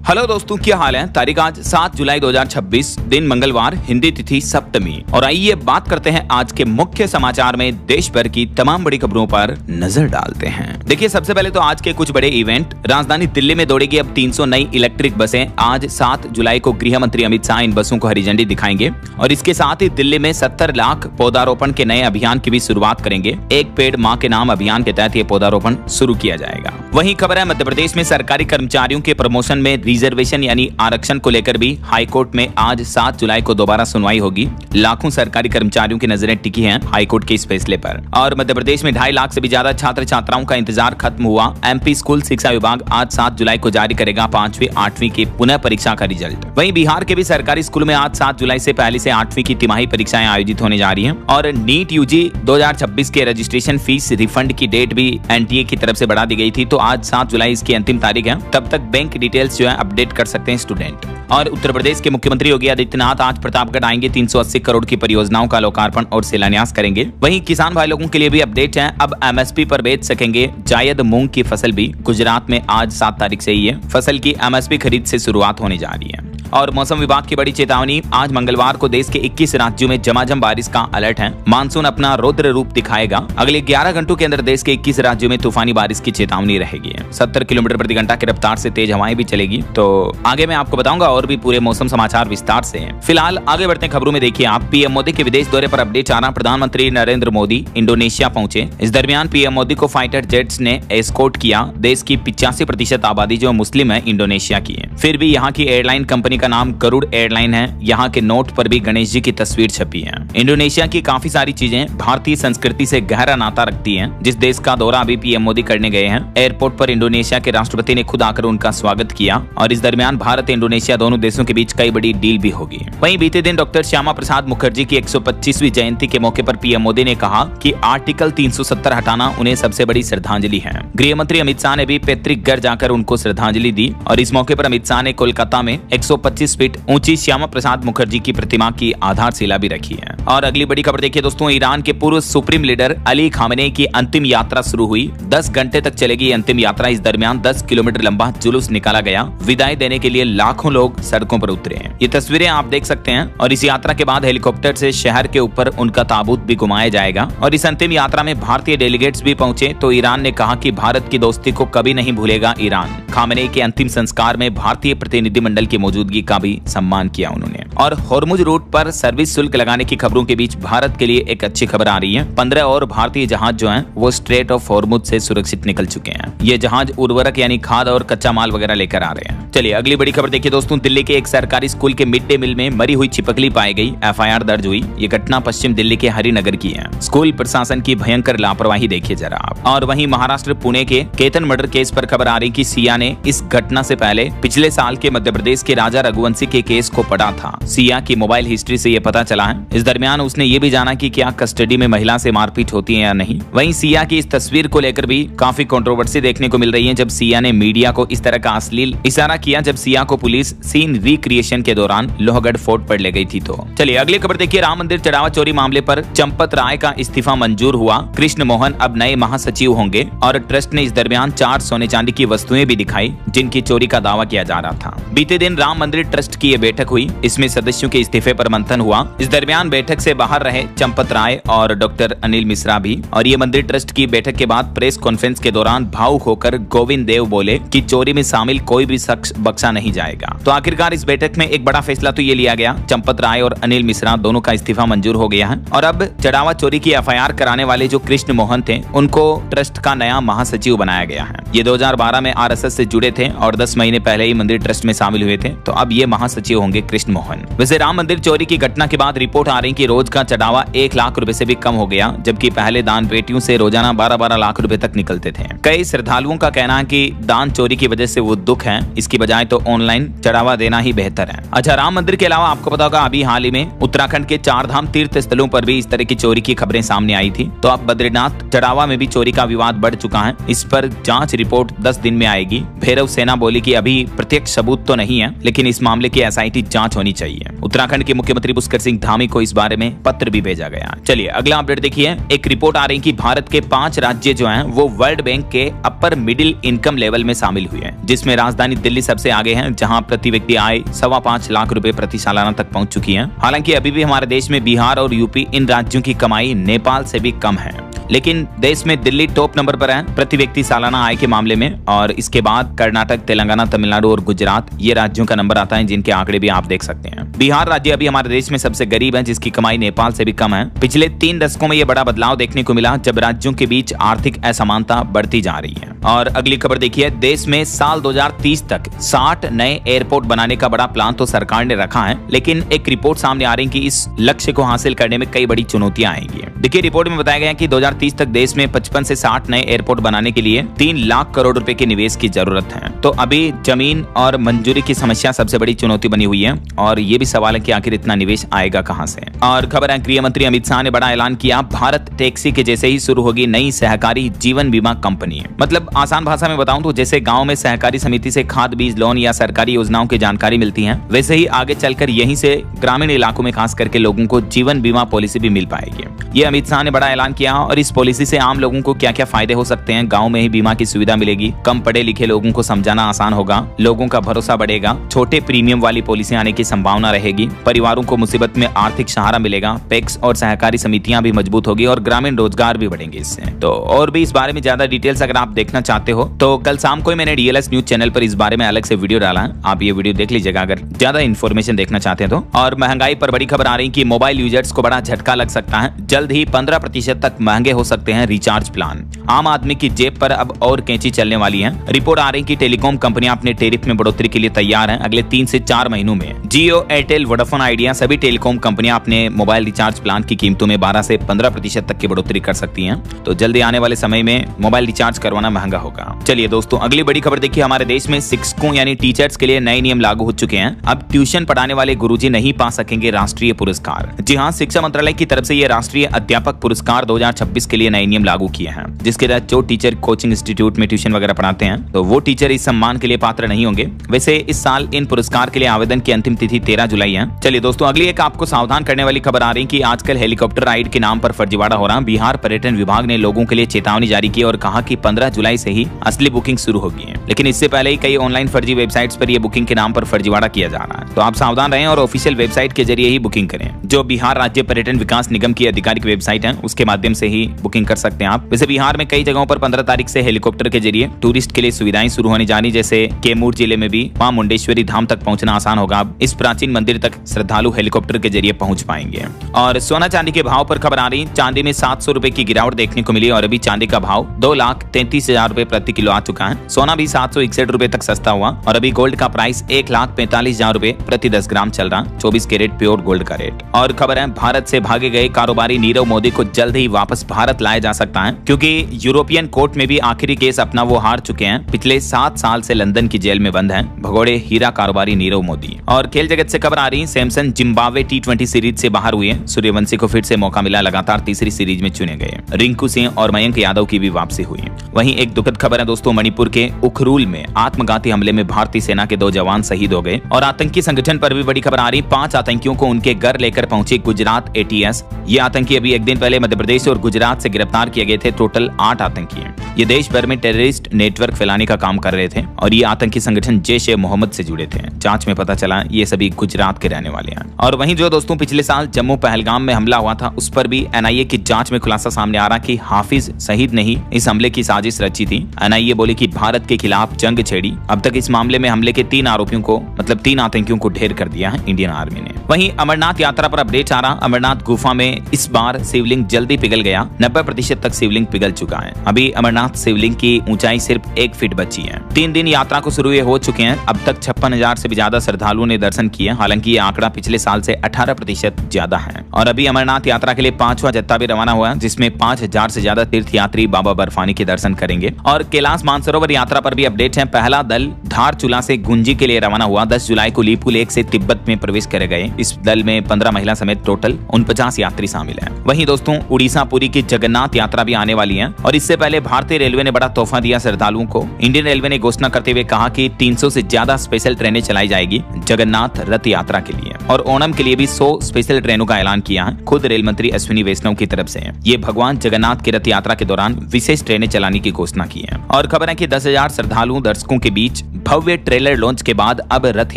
Hello दोस्तों, क्या हाल है। तारीख आज 7 जुलाई 2026, दिन मंगलवार, हिंदी तिथि सप्तमी। और आइए बात करते हैं आज के मुख्य समाचार में देश भर की तमाम बड़ी खबरों पर नजर डालते हैं। देखिए, सबसे पहले तो आज के कुछ बड़े इवेंट। राजधानी दिल्ली में दौड़ेगी अब 300 नई इलेक्ट्रिक बसें। आज 7 जुलाई को गृह मंत्री अमित शाह इन बसों को हरी झंडी दिखाएंगे और इसके साथ ही दिल्ली में 70 लाख पौधारोपण के नए अभियान की भी शुरुआत करेंगे। एक पेड़ माँ के नाम अभियान के तहत ये पौधारोपण शुरू किया जाएगा। वहीं खबर है मध्य प्रदेश में सरकारी कर्मचारियों के प्रमोशन में रिजर्वेशन यानी आरक्षण को लेकर भी हाईकोर्ट में आज 7 जुलाई को दोबारा सुनवाई होगी। लाखों सरकारी कर्मचारियों की नजरें टिकी हैं हाईकोर्ट के इस फैसले पर। और मध्य प्रदेश में 2.5 लाख से भी ज्यादा छात्र छात्राओं का इंतजार खत्म हुआ। एमपी स्कूल शिक्षा विभाग आज 7 जुलाई को जारी करेगा 5वीं 8वीं की पुनः परीक्षा का रिजल्ट। वहीं बिहार के भी सरकारी स्कूल में आज 7 जुलाई से 1 से 8वीं की तिमाही परीक्षाएं आयोजित होने जा रही हैं। और नीट यूजी 2026 के रजिस्ट्रेशन फीस रिफंड की डेट भी एनटीए की तरफ से बढ़ा दी गई थी, तो आज 7 जुलाई इसकी अंतिम तारीख है। तब तक बैंक डिटेल्स जो है अपडेट कर सकते हैं स्टूडेंट। और उत्तर प्रदेश के मुख्यमंत्री योगी आदित्यनाथ आज प्रतापगढ़ आएंगे। 380 करोड़ की परियोजनाओं का लोकार्पण और शिलान्यास करेंगे। वहीं किसान भाई लोगों के लिए भी अपडेट है। अब एमएसपी पर बेच सकेंगे जायद मूंग की फसल भी। गुजरात में आज 7 तारीख से ही है फसल की एमएसपी खरीद से शुरुआत होने जा रही है। और मौसम विभाग की बड़ी चेतावनी। आज मंगलवार को देश के 21 राज्यों में झमाझम बारिश का अलर्ट है। मानसून अपना रौद्र रूप दिखाएगा। अगले 11 घंटों के अंदर देश के 21 राज्यों में तूफानी बारिश की चेतावनी रहेगी। 70 किलोमीटर प्रति घंटा की रफ्तार से तेज हवाएं भी चलेगी। तो आगे मैं आपको बताऊंगा और भी पूरे मौसम समाचार विस्तार से। फिलहाल आगे बढ़ते हैं खबरों में। देखिए आप, पीएम मोदी के विदेश दौरे पर अपडेट आ रहा। प्रधानमंत्री नरेंद्र मोदी इंडोनेशिया पहुंचे। इस दरमियान पीएम मोदी को फाइटर जेट्स ने एस्कॉर्ट किया। देश की 85% आबादी जो मुस्लिम है इंडोनेशिया की है। फिर भी यहाँ की एयरलाइन कंपनी का नाम गरुड़ एयरलाइन है। यहाँ के नोट पर भी गणेश जी की तस्वीर छपी है। इंडोनेशिया की काफी सारी चीजें भारतीय संस्कृति से गहरा नाता रखती हैं। जिस देश का दौरा अभी पीएम मोदी करने गए हैं, एयरपोर्ट पर इंडोनेशिया के राष्ट्रपति ने खुद आकर उनका स्वागत किया। और इस दरमियान भारत इंडोनेशिया दोनों देशों के बीच कई बड़ी डील भी होगी। वहीं बीते दिन डॉक्टर श्यामा प्रसाद मुखर्जी की 125वीं जयंती के मौके पर पीएम मोदी ने कहा कि आर्टिकल 370 हटाना उन्हें सबसे बड़ी श्रद्धांजलि है। गृह मंत्री अमित शाह ने भी पैतृक घर जाकर उनको श्रद्धांजलि दी। और इस मौके पर अमित शाह ने कोलकाता में 125 फीट ऊंची श्यामा प्रसाद मुखर्जी की प्रतिमा की आधारशिला भी रखी है। और अगली बड़ी खबर देखिए दोस्तों, ईरान के पूर्व सुप्रीम लीडर अली खामेनेई की अंतिम यात्रा शुरू हुई। 10 घंटे तक चलेगी अंतिम यात्रा। इस दरमियान 10 किलोमीटर लंबा जुलूस निकाला गया। विदाई देने के लिए लाखों लोग सड़कों पर उतरे हैं। ये तस्वीरें आप देख सकते हैं। और इस यात्रा के बाद हेलीकॉप्टर से शहर के ऊपर उनका ताबूत भी घुमाया जाएगा। और इस अंतिम यात्रा में भारतीय डेलीगेट्स भी पहुंचे। तो ईरान ने कहा कि भारत की दोस्ती को कभी नहीं भूलेगा ईरान। खामेनेई के अंतिम संस्कार में भारतीय प्रतिनिधिमंडल की मौजूदगी का भी सम्मान किया उन्होंने। और होर्मुज रूट पर सर्विस शुल्क लगाने की खबरों के बीच भारत के लिए एक अच्छी खबर आ रही है। 15 और भारतीय जहाज जो हैं वो स्ट्रेट ऑफ होर्मुज से सुरक्षित निकल चुके हैं। ये जहाज उर्वरक यानी खाद और कच्चा माल वगैरह लेकर आ रहे हैं। चलिए अगली बड़ी खबर देखिए दोस्तों, दिल्ली के एक सरकारी स्कूल के मिड डे मील में मरी हुई छिपकली पाई गई। एफआईआर दर्ज हुई। ये घटना पश्चिम दिल्ली के हरिनगर की है। स्कूल प्रशासन की भयंकर लापरवाही देखिए जरा आप। और वहीं महाराष्ट्र पुणे के केतन मर्डर केस पर खबर आ रही कि सिया ने इस घटना से पहले पिछले साल के मध्य प्रदेश के राजा रघुवंशी के केस को पढ़ा था। सिया की मोबाइल हिस्ट्री से ये पता चला है। इस दरमियान उसने ये भी जाना कि क्या कस्टडी में महिला से मारपीट होती है या नहीं। वहीं सिया की इस तस्वीर को लेकर भी काफी कंट्रोवर्सी देखने को मिल रही है। जब सिया ने मीडिया को इस तरह का अश्लील इशारा किया जब सिया को पुलिस सीन रिक्रिएशन के दौरान लोहगढ़ फोर्ट पर ले गई थी। तो चलिए अगली खबर देखिए, राम मंदिर चढ़ावा चोरी मामले पर चंपत राय का इस्तीफा मंजूर हुआ। कृष्ण मोहन अब नए महासचिव होंगे। और ट्रस्ट ने इस दरमियान 4 सोने चांदी की वस्तुएं भी दिखाई जिनकी चोरी का दावा किया जा रहा था। बीते दिन राम मंदिर ट्रस्ट की ये बैठक हुई। इसमें सदस्यों के इस्तीफे पर मंथन हुआ। इस दरमियान बैठक से बाहर रहे चंपत राय और डॉक्टर अनिल मिश्रा भी। और ये मंदिर ट्रस्ट की बैठक के बाद प्रेस कॉन्फ्रेंस के दौरान भावुक होकर गोविंद देव बोले कि चोरी में शामिल कोई भी शख्स बख्शा नहीं जाएगा। तो आखिरकार इस बैठक में एक बड़ा फैसला तो ये लिया गया, चंपत राय और अनिल मिश्रा दोनों का इस्तीफा मंजूर हो गया है। और अब चढ़ावा चोरी की एफआईआर कराने वाले जो कृष्ण मोहन थे उनको ट्रस्ट का नया महासचिव बनाया गया है। ये 2012 में आरएसएस से जुड़े थे और 10 महीने पहले ही मंदिर ट्रस्ट में शामिल हुए थे। तो अब ये महासचिव होंगे कृष्ण मोहन। वैसे राम मंदिर चोरी की घटना के बाद रिपोर्ट आ रही कि रोज का चढ़ावा 1 लाख रुपए से भी कम हो गया, जबकि पहले दान पेटियों से रोजाना 12-12 लाख रुपए तक निकलते थे। कई श्रद्धालुओं का कहना है कि दान चोरी की वजह से वो दुख है, इसकी बजाय तो ऑनलाइन चढ़ावा देना ही बेहतर है। अच्छा, राम मंदिर के अलावा आपको पता होगा अभी हाल ही में उत्तराखंड के 4 धाम तीर्थ स्थलों पर भी इस तरह की चोरी की खबरें सामने आई थी। तो अब बद्रीनाथ चढ़ावा में भी चोरी का विवाद बढ़ चुका है। इस पर जांच रिपोर्ट 10 दिन में आएगी। भैरव सेना बोली कि अभी प्रत्यक्ष सबूत तो नहीं है, लेकिन इस मामले की एसआईटी जांच होनी चाहिए। गई है। उत्तराखंड के मुख्यमंत्री पुष्कर सिंह धामी को इस बारे में पत्र भी भेजा गया। चलिए अगला अपडेट देखिए। एक रिपोर्ट आ रही है कि भारत के 5 राज्य जो हैं वो वर्ल्ड बैंक के अपर मिडिल इनकम लेवल में शामिल हुए हैं, जिसमें राजधानी दिल्ली सबसे आगे है, जहां प्रति व्यक्ति आय 5.25 लाख रुपए प्रति सालाना तक पहुंच चुकी है। हालांकि अभी भी हमारे देश में बिहार और यूपी इन राज्यों की कमाई नेपाल से भी कम है, लेकिन देश में दिल्ली टॉप नंबर पर है प्रति व्यक्ति सालाना आय के मामले में, और इसके बाद कर्नाटक, तेलंगाना, तमिलनाडु और गुजरात ये राज्यों का नंबर आता है, जिनके आंकड़े भी आप देख सकते हैं। बिहार राज्य अभी हमारे देश में सबसे गरीब है, जिसकी कमाई नेपाल से भी कम है। पिछले 3 दशकों में यह बड़ा बदलाव देखने को मिला, जब राज्यों के बीच आर्थिक असमानता बढ़ती जा रही है। और अगली खबर देखिए। देश में साल 2030 तक 60 नए एयरपोर्ट बनाने का बड़ा प्लान तो सरकार ने रखा है, लेकिन एक रिपोर्ट सामने आ रही है कि इस लक्ष्य को हासिल करने में कई बड़ी चुनौतियां आएंगी। देखिए रिपोर्ट में बताया गया है कि 2030 तक देश में 55 से 60 नए एयरपोर्ट बनाने के लिए 3 लाख करोड़ रुपए के निवेश की जरूरत है। तो अभी जमीन और मंजूरी की समस्या सबसे बड़ी चुनौती बनी हुई है, और ये भी सवाल है कि आखिर इतना निवेश आएगा कहां से। और खबर है गृह मंत्री अमित शाह ने बड़ा ऐलान किया, भारत टैक्सी के जैसे ही शुरू होगी नई सहकारी जीवन बीमा कंपनी। मतलब आसान भाषा में बताऊं तो जैसे गांव में सहकारी समिति से खाद बीज लोन या सरकारी योजनाओं की जानकारी मिलती है, वैसे ही आगे चलकर यहीं से ग्रामीण इलाकों में खास करके लोगों को जीवन बीमा पॉलिसी भी मिल पाएगी। ये अमित शाह ने बड़ा ऐलान किया, और इस पॉलिसी से आम लोगों को क्या क्या फायदे हो सकते हैं। गाँव में ही बीमा की सुविधा मिलेगी, कम पढ़े लिखे लोगों को समझाना आसान होगा, लोगों का भरोसा बढ़ेगा, छोटे प्रीमियम वाली पॉलिसी आने की संभावना रहेगी, परिवारों को मुसीबत में आर्थिक सहारा मिलेगा, पैक्स और सहकारी समितियां भी मजबूत होगी और ग्रामीण रोजगार भी बढ़ेंगे इससे। तो और भी इस बारे में ज्यादा डिटेल्स अगर आप देखना चाहते हो तो कल शाम को मैंने डीएलएस न्यूज चैनल पर इस बारे में अलग से वीडियो डाला है, आप ये वीडियो देख लीजिएगा अगर ज्यादा इन्फॉर्मेशन देखना चाहते हैं तो। और महंगाई पर बड़ी खबर आ रही है कि मोबाइल यूजर्स को बड़ा झटका लग सकता है, जल्द ही 15% तक महंगे हो सकते हैं रिचार्ज प्लान। आम आदमी की जेब पर अब और कैंची चलने वाली है। रिपोर्ट आ रही है कि टेलीकॉम कंपनियां अपने टैरिफ में बढ़ोतरी के लिए तैयार हैं। अगले 3 से 4 महीनों में जियो, एयरटेल, वोडाफोन आइडिया सभी टेलीकॉम कंपनियां अपने मोबाइल रिचार्ज प्लान की कीमतों में 12 से 15% तक की बढ़ोतरी कर सकती हैं। तो जल्दी आने वाले समय में मोबाइल रिचार्ज करवाना महंगा होगा। चलिए दोस्तों अगली बड़ी खबर देखिए। हमारे देश में शिक्षकों यानी टीचर्स के लिए नए नियम लागू हो चुके हैं। अब ट्यूशन पढ़ाने वाले गुरुजी नहीं पा सकेंगे राष्ट्रीय पुरस्कार। जी हाँ, शिक्षा मंत्रालय की तरफ से ये राष्ट्रीय अध्यापक पुरस्कार 2026 के लिए नए नियम लागू किए हैं, जिसके तहत जो टीचर कोचिंग इंस्टीट्यूट में ट्यूशन वगैरह पढ़ाते हैं तो वो टीचर इस सम्मान के लिए पात्र नहीं होंगे। वैसे इस साल इन पुरस्कार के लिए आवेदन की अंतिम तिथि 13 जुलाई है। चलिए दोस्तों अगली एक आपको सावधान करने वाली खबर आ रही है कि आजकल हेलीकॉप्टर राइड के नाम पर फर्जीवाड़ा हो रहा है। बिहार पर्यटन विभाग ने लोगों के लिए चेतावनी जारी की और कहा कि 15 जुलाई से ही असली बुकिंग शुरू होगी। लेकिन इससे पहले ही कई ऑनलाइन फर्जी वेबसाइट्स पर यह बुकिंग के नाम पर फर्जीवाड़ा किया जा रहा है, तो आप सावधान रहें और ऑफिशियल वेबसाइट के जरिए ही बुकिंग करें। जो बिहार राज्य पर्यटन विकास निगम की आधिकारिक वेबसाइट है उसके माध्यम से ही बुकिंग कर सकते हैं आप। वैसे बिहार में कई जगहों पर 15 तारीख से हेलीकॉप्टर के जरिए टूरिस्ट के लिए सुविधाएं शुरू होने जा रही, जैसे कैमूर जिले में भी मां मुंडेश्वरी धाम तक पहुंचना आसान होगा। इस प्राचीन मंदिर तक श्रद्धालु हेलीकॉप्टर के जरिए पहुंच पाएंगे। और सोना चांदी के भाव पर खबर आ रही, चांदी में 700 रुपए की गिरावट देखने को मिली और अभी चांदी का भाव 2,33,000 रुपए प्रति किलो आ चुका है। सोना भी 761 रुपए तक सस्ता हुआ और अभी गोल्ड का प्राइस 1,45,000 रुपए प्रति 10 ग्राम चल रहा, 24 कैरेट प्योर गोल्ड का रेट। और खबर है भारत से भागे गए कारोबारी नीरव मोदी को जल्द ही वापस भारत लाया जा सकता है, क्योंकि यूरोपियन कोर्ट में भी आखिरी केस अपना वो हार चुके हैं। पिछले 7 साल से लंदन की जेल में बंद हैं भगोड़े हीरा कारोबारी नीरव मोदी। और खेल जगत से खबर आ रही, सैमसन जिम्बाब्वे T20 सीरीज से बाहर हुए। सूर्यवंशी को फिर से मौका मिला, लगातार तीसरी सीरीज में चुने गए। रिंकू सिंह और मयंक यादव की भी वापसी हुई। वहीं एक दुखद खबर है दोस्तों, मणिपुर के उखरूल में आत्मघाती हमले में भारतीय सेना के 2 जवान शहीद हो गए। और आतंकी संगठन पर भी बड़ी खबर आ रही, 5 आतंकियों को उनके घर लेकर पहुंची गुजरात ATS। ये आतंकी अभी एक दिन पहले मध्य प्रदेश और गुजरात से गिरफ्तार किए गए थे। टोटल 8 आतंकी हैं। ये देश भर में टेररिस्ट नेटवर्क फैलाने का काम कर रहे थे और ये आतंकी संगठन जैश-ए-मोहम्मद से जुड़े थे। जांच में पता चला ये सभी गुजरात के रहने वाले हैं। और वहीं जो दोस्तों पिछले साल जम्मू पहलगाम में हमला हुआ था, उस पर भी NIA की जांच में खुलासा सामने आ रहा कि हाफिज शहीद नहीं, इस हमले की साजिश रची थी। NIA बोले कि भारत के खिलाफ जंग छेड़ी। अब तक इस मामले में हमले के 3 आरोपियों को, मतलब 3 आतंकियों को ढेर कर दिया है इंडियन आर्मी ने। वहीं अमरनाथ यात्रा पर अपडेट आ रहा, अमरनाथ गुफा में इस बार शिवलिंग जल्दी पिघल गया। 90% तक शिवलिंग पिघल चुका है। अभी अमरनाथ शिवलिंग की ऊंचाई सिर्फ 1 फीट बची है। 3 दिन यात्रा को शुरू हो चुके हैं। अब तक 56,000 से भी ज्यादा श्रद्धालुओं ने दर्शन किए। हालांकि ये आंकड़ा पिछले साल से 18% ज्यादा है। और अभी अमरनाथ यात्रा के लिए 5वां जत्था भी रवाना हुआ है, जिसमें 5,000 से ज्यादा तीर्थयात्री बाबा बर्फानी के दर्शन करेंगे। और कैलाश मानसरोवर यात्रा पर भी अपडेट है। पहला दल धारचूला से गुंजी के लिए रवाना हुआ। 10 जुलाई को लीपू लेक से तिब्बत में प्रवेश कर गए। इस दल में 15 महिला महिला समेत टोटल 49 यात्री शामिल हैं। वहीं दोस्तों उड़ीसा पुरी की जगन्नाथ यात्रा भी आने वाली है और इससे पहले भारतीय रेलवे ने बड़ा तोहफा दिया श्रद्धालुओं को। इंडियन रेलवे ने घोषणा करते हुए कहा कि 300 से ज्यादा स्पेशल ट्रेनें चलाई जाएगी जगन्नाथ रथ यात्रा के लिए और ओणम के लिए भी 100 स्पेशल ट्रेनों का ऐलान किया है खुद रेल मंत्री अश्विनी वैष्णव की तरफ से। ये भगवान जगन्नाथ की रथ यात्रा के दौरान विशेष ट्रेनें चलाने की घोषणा की है। और खबर है कि 10,000 श्रद्धालुओं दर्शकों के बीच भव्य ट्रेलर लॉन्च के बाद अब रथ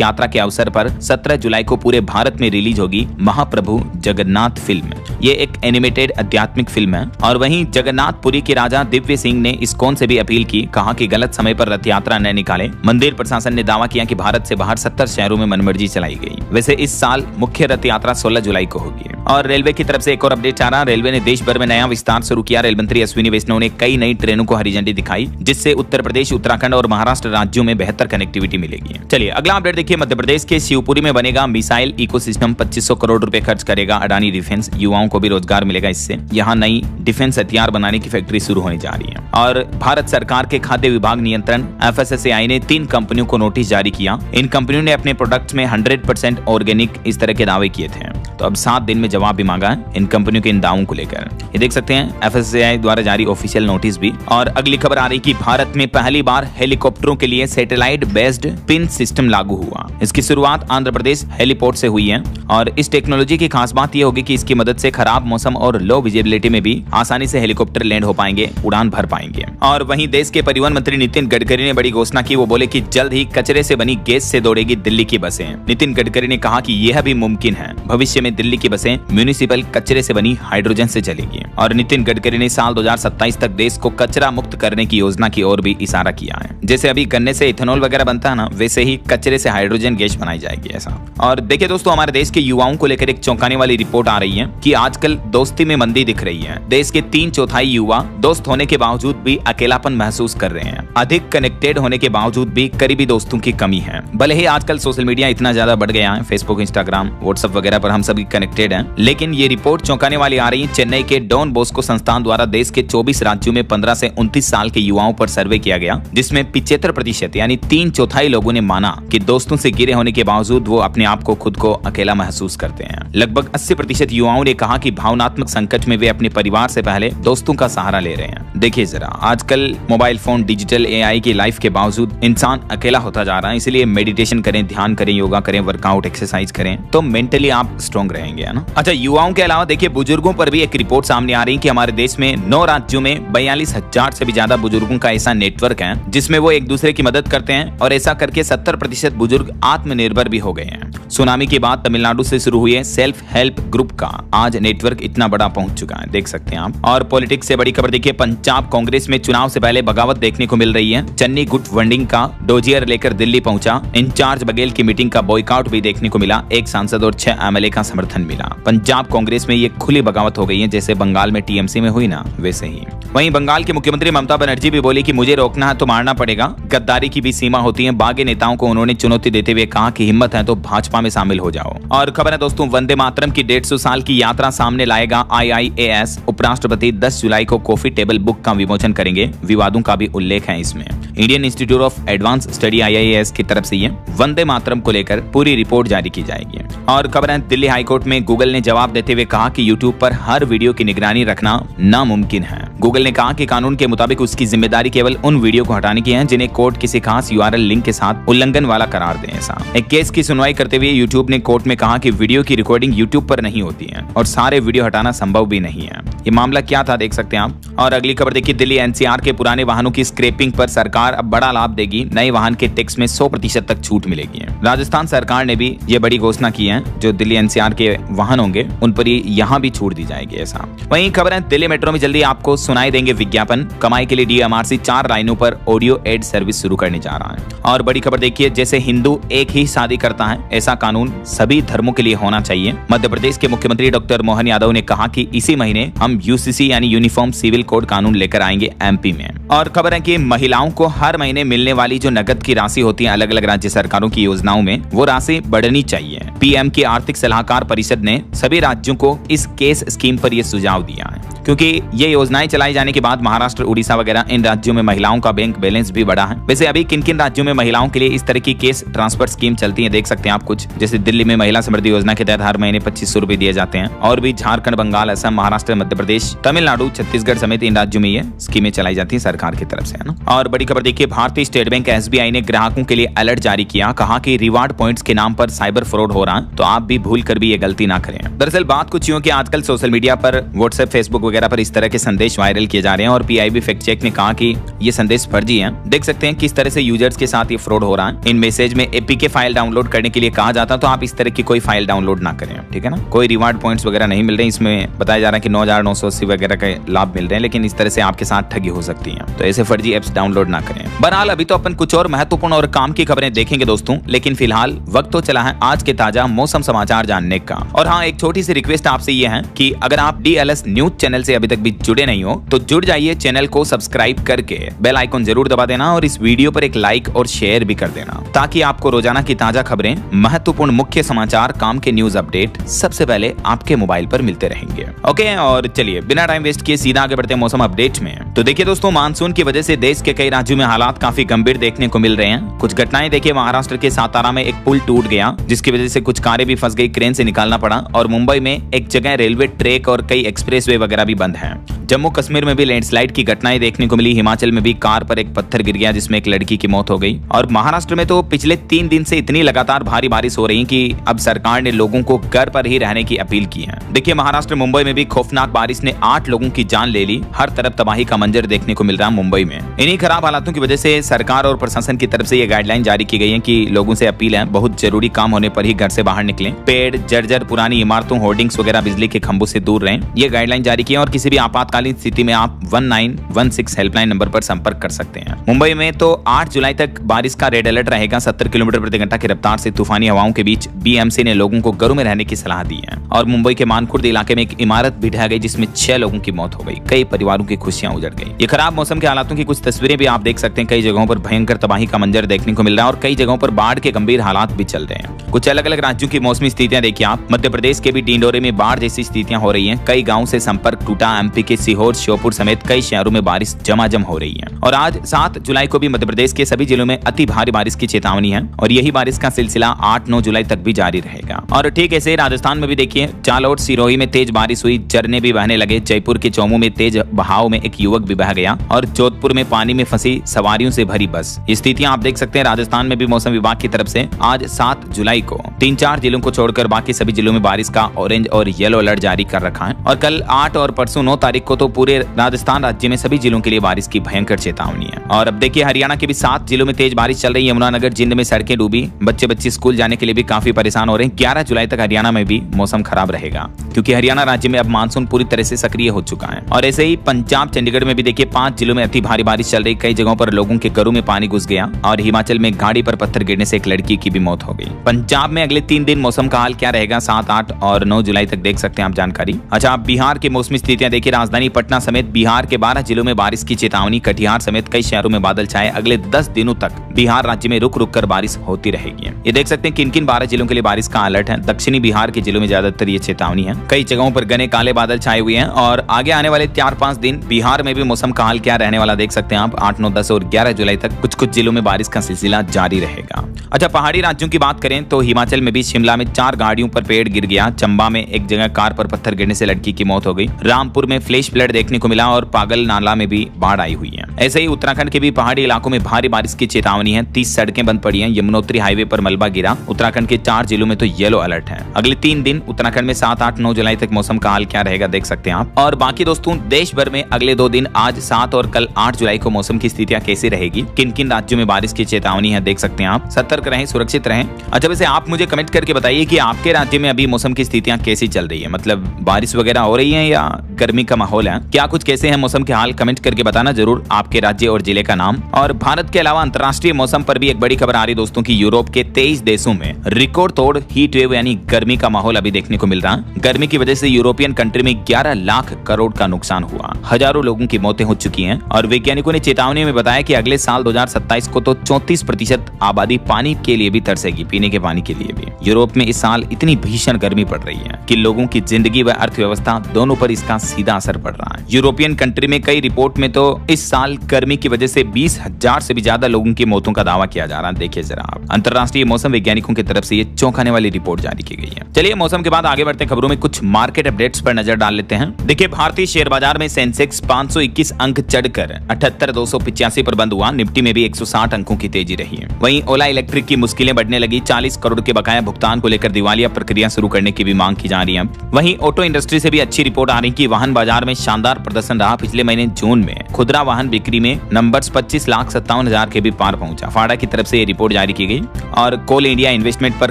यात्रा के अवसर पर 17 जुलाई को पूरे भारत में रिलीज होगी महाप्रभु जगन्नाथ फिल्म। ये एक एनिमेटेड आध्यात्मिक फिल्म है। और वहीं जगन्नाथपुरी के राजा दिव्य सिंह ने इस्कॉन से भी अपील की, कहा कि गलत समय पर रथ यात्रा न निकाले। मंदिर प्रशासन ने दावा किया कि भारत से बाहर 70 शहरों में मनमर्जी चलाई गई। वैसे इस साल मुख्य रथ यात्रा 16 जुलाई को होगी। और रेलवे की तरफ से एक और अपडेट आ रहा, रेलवे ने देश भर में नया विस्तार शुरू किया। रेल मंत्री अश्विनी वैष्णव ने कई नई ट्रेनों को हरी झंडी दिखाई, जिससे उत्तर प्रदेश, उत्तराखंड और महाराष्ट्र राज्यों में बेहतर कनेक्टिविटी मिलेगी। चलिए अगला अपडेट देखिए। मध्य प्रदेश के शिवपुरी में बनेगा मिसाइल इकोसिस्टम। 2500 करोड़ रुपए खर्च करेगा अडानी डिफेंस। युवाओं को भी रोजगार मिलेगा इससे। यहाँ नई डिफेंस हथियार बनाने की फैक्ट्री शुरू होने जा रही है। और भारत सरकार के खाद्य विभाग नियंत्रण FSSAI ने 3 कंपनियों को नोटिस जारी किया। इन कंपनियों ने अपने प्रोडक्ट्स में 100% ऑर्गेनिक इस तरह के दावे किए थे, तो अब 7 दिन में जवाब भी मांगा है इन कंपनियों के इन दावों को लेकर। ये देख सकते हैं FSSAI द्वारा जारी ऑफिशियल नोटिस भी। और अगली खबर आ रही कि भारत में पहली बार हेलीकॉप्टरों के लिए सैटेलाइट बेस्ड पिन सिस्टम लागू हुआ। इसकी शुरुआत आंध्र प्रदेश हेलीपोर्ट से हुई है। और इस टेक्नोलॉजी की खास बात यह होगी कि इसकी मदद से खराब मौसम और लो विजिबिलिटी में भी आसानी से हेलीकॉप्टर लैंड हो पाएंगे, उड़ान भर पाएंगे। और वहीं देश के परिवहन मंत्री नितिन गडकरी ने बड़ी घोषणा की। वो बोले कि जल्द ही कचरे से बनी गैस से दौड़ेगी दिल्ली की बसें। नितिन गडकरी ने कहा कि यह भी मुमकिन है, भविष्य में दिल्ली की बसें म्यूनिसिपल कचरे से बनी हाइड्रोजन से चलेगी। और नितिन गडकरी ने साल 2027 तक देश को कचरा मुक्त करने की योजना की ओर भी इशारा किया है। जैसे अभी गन्ने से इथेनॉल वगैरह बनता है ना, वैसे ही कचरे से हाइड्रोजन गैस बनाई जाएगी ऐसा। और देखिए दोस्तों, हमारे देश के युवाओं को लेकर एक चौंकाने वाली रिपोर्ट आ रही है कि आजकल दोस्ती में मंदी दिख रही है। देश के 3/4 युवा दोस्त होने के बावजूद भी अकेलापन महसूस कर रहे हैं। अधिक कनेक्टेड होने के बावजूद भी करीबी दोस्तों की कमी है। भले ही आजकल सोशल मीडिया इतना ज्यादा बढ़ गया है, फेसबुक, इंस्टाग्राम, व्हाट्सएप वगैरह पर हम सभी कनेक्टेड हैं, लेकिन ये रिपोर्ट चौंकाने वाली आ रही है। चेन्नई के डॉन बॉस्को संस्थान द्वारा देश के 24 राज्यों में 15 से 29 साल के युवाओं पर सर्वे किया गया, जिसमें 75% यानी 3/4 लोगों ने माना कि दोस्तों से घिरे होने के बावजूद वो अपने आप को खुद को अकेला महसूस करते हैं। लगभग 80% युवाओं ने कहा कि भावनात्मक संकट में वे अपने परिवार से पहले दोस्तों का सहारा ले रहे हैं। देखिए जरा, आजकल मोबाइल फोन, डिजिटल AI की लाइफ के बावजूद इंसान अकेला होता जा रहा है। इसलिए मेडिटेशन करें, ध्यान करें, योगा करें, वर्कआउट, एक्सरसाइज करें, तो मेंटली आप स्ट्रॉन्ग रहेंगे, है ना। अच्छा, युवाओं के अलावा देखिए बुजुर्गों पर भी एक रिपोर्ट सामने आ रही है कि हमारे देश में 9 राज्यों में 42,000 से भी ज्यादा बुजुर्गों का ऐसा नेटवर्क है जिसमें वो एक दूसरे की मदद करते हैं। और ऐसा करके 70% बुजुर्ग आत्मनिर्भर भी हो गए हैं। सुनामी के बाद तमिलनाडु से शुरू हुए सेल्फ हेल्प ग्रुप का आज नेटवर्क इतना बड़ा पहुंच चुका है, देख सकते हैं आप। और पॉलिटिक्स से बड़ी खबर देखिए, पंजाब कांग्रेस में चुनाव से पहले बगावत देखने को मिल रही है। चन्नी गुट वंडिंग का डोजियर लेकर दिल्ली पहुंचा। इंचार्ज बघेल की मीटिंग का बॉयकॉट भी देखने को मिला। 1 सांसद और 6 MLA का समर्थन मिला। पंजाब कांग्रेस में ये खुली बगावत हो गई है, जैसे बंगाल में TMC में हुई ना, वैसे ही। वहीं बंगाल की मुख्यमंत्री ममता बनर्जी भी बोली कि मुझे रोकना है तो मारना पड़ेगा, गद्दारी की भी सीमा होती है। बागी नेताओं को उन्होंने चुनौती देते हुए कहा कि हिम्मत है तो भाजपा में शामिल हो जाओ। और खबर है दोस्तों, वंदे मातरम की 150 साल की यात्रा सामने लाएगा IIAS। उपराष्ट्रपति 10 जुलाई को कॉफी टेबल बुक का विमोचन करेंगे। विवादों का भी उल्लेख है इसमें। Indian institute of advance study IIAS की तरफ से ये वंदे मातरम को लेकर पूरी रिपोर्ट जारी की जाएगी। और खबर है, दिल्ली हाईकोर्ट में गूगल ने जवाब देते हुए कहा कि यूट्यूब पर हर वीडियो की निगरानी रखना नामुमकिन है। गूगल ने कहा कि कानून के मुताबिक उसकी जिम्मेदारी केवल उन वीडियो को हटाने की है जिन्हें कोर्ट किसी खास URL लिंक के साथ उल्लंघन वाला करार दे। ऐसा एक केस की सुनवाई करते हुए यूट्यूब ने कोर्ट में कहा कि वीडियो की रिकॉर्डिंग यूट्यूब पर नहीं होती है और सारे वीडियो हटाना संभव भी नहीं है। ये मामला क्या था देख सकते हैं आप। और अगली खबर देखिए, दिल्ली NCR के पुराने वाहनों की स्क्रैपिंग पर सरकार अब बड़ा लाभ देगी। नए वाहन के टैक्स में 100% तक छूट मिलेगी। राजस्थान सरकार ने भी ये बड़ी घोषणा की है, जो दिल्ली NCR के वाहन होंगे उन पर यहाँ भी छूट दी जाएगी। ऐसा वहीं खबर है, दिल्ली मेट्रो में जल्दी आपको सुनाई देंगे विज्ञापन। कमाई के लिए DMRC 4 लाइनों पर ऑडियो एड सर्विस शुरू करने जा रहा है। और बड़ी खबर देखिए, जैसे हिंदू एक ही शादी करता है, ऐसा कानून सभी धर्मों के लिए होना चाहिए। मध्य प्रदेश के मुख्यमंत्री डॉक्टर मोहन यादव ने कहा कि इसी महीने हम UCC यानी यूनिफॉर्म सिविल कोड कानून लेकर आएंगे MP में। और खबर है कि महिलाओं को हर महीने मिलने वाली जो नकद की राशि होती है अलग अलग राज्य सरकारों की योजनाओं में, वो राशि बढ़नी चाहिए। पीएम की आर्थिक सलाहकार परिषद ने सभी राज्यों को इस केस स्कीम पर यह सुझाव दिया है, क्योंकि ये योजनाएं चलाई जाने के बाद महाराष्ट्र, उड़ीसा वगैरह इन राज्यों में महिलाओं का बैंक बैलेंस भी बढ़ा है। वैसे अभी किन किन राज्यों में महिलाओं के लिए इस तरह की केस ट्रांसफर स्कीम चलती है देख सकते हैं आप कुछ, जैसे दिल्ली में महिला समृद्धि योजना के तहत हर महीने 2500 रुपए दिए जाते हैं, और भी झारखंड, बंगाल, असम, महाराष्ट्र, मध्य प्रदेश, तमिलनाडु, छत्तीसगढ़ समेत इन राज्यों में ये स्कीमें चलाई जाती है सरकार की तरफ से, है ना। और बड़ी खबर देखिए, भारतीय स्टेट बैंक एसबीआई ने ग्राहकों के लिए अलर्ट जारी किया, कहा कि रिवार्ड पॉइंट्स के नाम पर साइबर फ्रॉड हो रहा है, तो आप भी भूल कर भी ये गलती ना करें। दरअसल बात कुछ यूं कि आजकल सोशल मीडिया पर, व्हाट्सएप, फेसबुक वगैरह पर इस तरह के संदेश वायरल किए जा रहे हैं और पीआईबी फैक्ट चेक ने कहा कि ये संदेश फर्जी हैं। देख सकते हैं किस तरह से यूजर्स के साथ ये फ्रॉड हो रहा है। इन मैसेज में एपीके फाइल डाउनलोड करने के लिए कहा जाता है, तो आप इस तरह की कोई फाइल डाउनलोड ना करें, ठीक है ना। कोई रिवार्ड पॉइंट्स वगैरह नहीं मिल रहे, इसमें बताया जा रहा है कि 9,980 वगैरह के लाभ मिल रहे हैं, लेकिन इस तरह से आपके साथ ठगी हो सकती है, तो ऐसे फर्जी एप्स डाउनलोड ना करें। बहरहाल अभी तो अपन कुछ और महत्वपूर्ण और काम की खबरें देखेंगे दोस्तों, लेकिन फिलहाल वक्त तो चला है आज के ताजा मौसम समाचार जानने का। और हाँ, एक छोटी सी रिक्वेस्ट आपसे ये है कि अगर आप डीएलएस न्यूज चैनल से अभी तक भी जुड़े नहीं हो तो जुड़ जाइए, चैनल को सब्सक्राइब करके बेल आइकन जरूर दबा देना और इस वीडियो पर एक लाइक और शेयर भी कर देना, ताकि आपको रोजाना की ताजा खबरें, महत्वपूर्ण मुख्य समाचार, काम के न्यूज अपडेट सबसे पहले आपके मोबाइल पर मिलते रहेंगे। ओके, और चलिए बिना टाइम वेस्ट किए सीधा आगे बढ़ते हैं मौसम अपडेट में। तो देखिए दोस्तों, मानसून की वजह से देश के कई राज्यों में हालात काफी गंभीर देखने को मिल रहे हैं। कुछ घटनाएं देखिए, महाराष्ट्र के सातारा में एक पुल टूट गया, जिसकी वजह से कुछ कारें भी फंस गई, क्रेन से निकालना पड़ा, और मुंबई में एक जगह रेलवे ट्रैक और कई एक्सप्रेसवे वगैरह भी बंद हैं। जम्मू कश्मीर में भी लैंडस्लाइड की घटनाएं देखने को मिली। हिमाचल में भी कार पर एक पत्थर गिर गया, जिसमें एक लड़की की मौत हो गई। और महाराष्ट्र में तो पिछले 3 दिन से इतनी लगातार भारी बारिश हो रही कि अब सरकार ने लोगों को घर पर ही रहने की अपील की है। देखिए, महाराष्ट्र मुंबई में भी खौफनाक बारिश ने 8 लोगों की जान ले ली। हर तरफ तबाही का मंजर देखने को मिल रहा है मुंबई में। इन्हीं खराब हालातों की वजह से सरकार और प्रशासन की तरफ से ये गाइडलाइन जारी की गई है कि लोगों से अपील है, बहुत जरूरी काम होने पर ही घर से बाहर निकलें। पेड़, जर्जर पुरानी इमारतों, होर्डिंग्स वगैरह, बिजली के खंभों से दूर रहें। ये गाइडलाइन जारी की है, और किसी भी आपातकालीन स्थिति में आप 1916 हेल्पलाइन नंबर पर संपर्क कर सकते हैं। मुंबई में तो 8 जुलाई तक बारिश का रेड अलर्ट रहेगा। 70 किलोमीटर प्रति घंटा की रफ्तार से तूफानी हवाओं के बीच बीएमसी ने लोगों को घरों में रहने की सलाह दी है। और मुंबई के मानखुर्द इलाके में एक इमारत भी ढह गई, जिसमें 6 लोगों की मौत हो गई। कई परिवारों की खुशियां उजड़ गई। ये खराब मौसम के हालातों की कुछ तस्वीरें भी आप देख सकते हैं। कई जगहों पर भयंकर तबाही का मंजर देखने को मिल रहा है, और कई जगहों पर बाढ़ के गंभीर हालात भी चल रहे हैं। कुछ अलग अलग राज्यों की मौसमी स्थितियां देखिए आप। मध्य प्रदेश के भी डिंडोरे में बाढ़ जैसी स्थितियां हो रही हैं। कई गाँव से संपर्क टूटा। एमपी के सीहोर, श्योपुर समेत कई शहरों में बारिश झमाझम हो रही है। और आज 7 जुलाई को भी मध्य प्रदेश के सभी जिलों में अति भारी बारिश की चेतावनी है, और यही बारिश का सिलसिला 8-9 जुलाई तक भी जारी रहेगा। और ठीक ऐसे राजस्थान में भी देखिए, जालौर, सिरोही में तेज बारिश हुई, झरने भी बहने लगे। जयपुर के चौमू में तेज बहाव में एक युवक भी बह गया, और जोधपुर में पानी में फंसी सवारियों से भरी बस। ये स्थितियां आप देख सकते हैं। राजस्थान में भी मौसम विभाग की तरफ से आज 7 जुलाई को 3-4 जिलों को छोड़कर बाकी सभी जिलों में बारिश का ऑरेंज और येलो अलर्ट जारी कर रखा है। और कल 8 और परसों 9 तारीख को तो पूरे राजस्थान राज्य में सभी जिलों के लिए बारिश की भयंकर चेतावनी है। और अब देखिए, हरियाणा के भी 7 जिलों में तेज बारिश चल रही है। यमुनानगर, जिंद में सड़कें डूबी, बच्चे स्कूल जाने के लिए भी काफी परेशान हो रहे हैं। 11 जुलाई तक हरियाणा में भी मौसम खराब रहेगा, क्योंकि हरियाणा राज्य में अब मानसून पूरी तरह से सक्रिय हो चुका है। और ऐसे ही पंजाब, चंडीगढ़ में भी देखिए 5 जिलों में अति भारी बारिश चल रही। कई जगहों पर लोगों के घरों में पानी घुस गया, और हिमाचल में गाड़ी पर पत्थर गिरने से एक लड़की की भी मौत हो गई। पंजाब में अगले 3 दिन मौसम का हाल क्या रहेगा, 7, 8 और 9 जुलाई तक देख सकते हैं आप जानकारी। अच्छा, आप बिहार की मौसमी स्थितियां देखिए। राजधानी पटना समेत बिहार के 12 जिलों में बारिश की चेतावनी। कटिहार समेत कई शहरों में बादल छाए। अगले 10 दिनों तक बिहार राज्य में रुक रुक कर बारिश होती रहेगी। ये देख सकते हैं किन किन 12 जिलों के लिए बारिश का अलर्ट है। दक्षिणी बिहार के जिलों में ज्यादातर ये चेतावनी है। कई जगहों पर घने काले बादल छाए हुए हैं, और आगे आने वाले 4-5 दिन बिहार में भी मौसम का हाल क्या रहने वाला देख सकते हैं आप। 8, 9, 10 और 11 जुलाई तक कुछ कुछ जिलों में बारिश का सिलसिला जारी रहेगा। अच्छा, पहाड़ी राज्यों की बात करें तो हिमाचल में भी शिमला में 4 गाड़ियों पर पेड़ गिर गया। चंबा में एक जगह कार पर पत्थर गिरने से लड़की की मौत हो गई। रामपुर में फ्लैश फ्लड देखने को मिला, और पागल नाला में भी बाढ़ आई हुई है। ऐसे ही उत्तराखंड के भी पहाड़ी इलाकों में भारी बारिश की चेतावनी है। 30 सड़कें बंद पड़ी हैं। यमुनोत्री हाईवे पर मलबा गिरा। उत्तराखंड के 4 जिलों में तो येलो अलर्ट है। अगले 3 दिन उत्तराखंड में 7, 8, 9 जुलाई तक मौसम का हाल क्या रहेगा देख सकते हैं आप। और बाकी दोस्तों, देश भर में अगले 2 दिन, आज 7 और कल 8 जुलाई को मौसम की स्थितियां कैसी रहेगी, किन किन राज्यों में बारिश की चेतावनी है देख सकते हैं आप। सतर्क रहें, सुरक्षित रहें। अच्छा, वैसे आप मुझे कमेंट करके बताइए कि आपके राज्य में अभी मौसम की स्थितियां कैसी चल रही है, मतलब बारिश वगैरह हो रही है या गर्मी का माहौल है, क्या कुछ कैसे है मौसम के हाल, कमेंट करके बताना जरूर आपके राज्य और जिले का नाम। और भारत के अलावा अंतर्राष्ट्रीय मौसम पर भी एक बड़ी खबर आ रही दोस्तों की यूरोप के 23 देशों में रिकॉर्ड तोड़ हीट वेव यानी गर्मी का माहौल अभी देखने को मिल रहा है। गर्मी की वजह से यूरोपियन कंट्री में 11 लाख करोड़ का नुकसान हुआ, हजारों लोगों की मौतें हो चुकी हैं। और वैज्ञानिकों ने चेतावनी में बताया कि अगले साल 2027 को तो 34% आबादी पानी के लिए भी तरसेगी, पीने के पानी के लिए भी। भी। यूरोप में इस साल इतनी भीषण गर्मी पड़ रही है कि लोगों की जिंदगी व अर्थव्यवस्था दोनों पर इसका सीधा असर पड़ रहा है। यूरोपियन कंट्री में कई रिपोर्ट में तो इस साल गर्मी की वजह से 20,000 से भी ज्यादा लोगों की मौतों का दावा किया जा रहा है। देखिए जरा आप, अंतरराष्ट्रीय मौसम वैज्ञानिकों की तरफ से ये चौंकाने वाली रिपोर्ट जारी की गई है। चलिए मौसम के बाद आगे बढ़ते खबरों में कुछ मार्केट अपडेट्स पर नजर डाल लेते हैं। देखिए भारतीय शेयर बाजार में सेंसेक्स 521 अंक चढ़कर 78,285 पर बंद हुआ। निफ्टी में भी 160 अंकों की तेजी रही है। वहीं ओला इलेक्ट्रिक की मुश्किलें बढ़ने लगी। 40 करोड़ के बकाया भुगतान को लेकर दिवालिया प्रक्रिया शुरू करने की भी मांग की जा रही है। वहीं ऑटो इंडस्ट्री से भी अच्छी रिपोर्ट आ रही कि वाहन बाजार में शानदार प्रदर्शन रहा। पिछले महीने जून में खुदरा वाहन बिक्री में नंबर्स 25,57,000 के भी पार पहुंचा। फाड़ा की तरफ से ये रिपोर्ट जारी की गई। और कोल इंडिया इन्वेस्टमेंट पर